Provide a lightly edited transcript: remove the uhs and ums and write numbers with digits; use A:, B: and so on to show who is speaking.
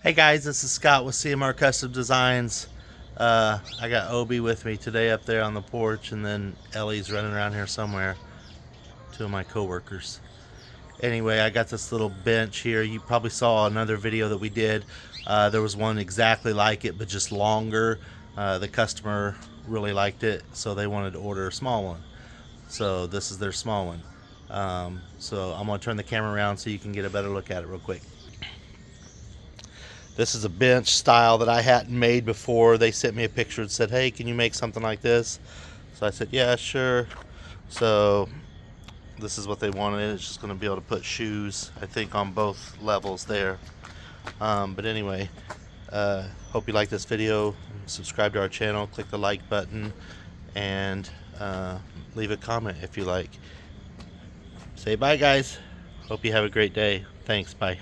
A: Hey guys, this is Scott with CMR Custom Designs. I got Obi with me today up there on the porch, and then Ellie's running around here somewhere. Two of my coworkers. Anyway, I got this little bench here. You probably saw another video that we did. There was one exactly like it, but just longer. The customer really liked it, so they wanted to order a small one. So this is their small one. So I'm going to turn the camera around so you can get a better look at it real quick. This is a bench style that I hadn't made before. They sent me a picture and said, hey, can you make something like this? So I said, yeah, sure. So this is what they wanted. It's just going to be able to put shoes, I think, on both levels there. But anyway, hope you like this video. Subscribe to our channel, click the like button, and leave a comment if you like. Say bye, guys. Hope you have a great day. Thanks. Bye.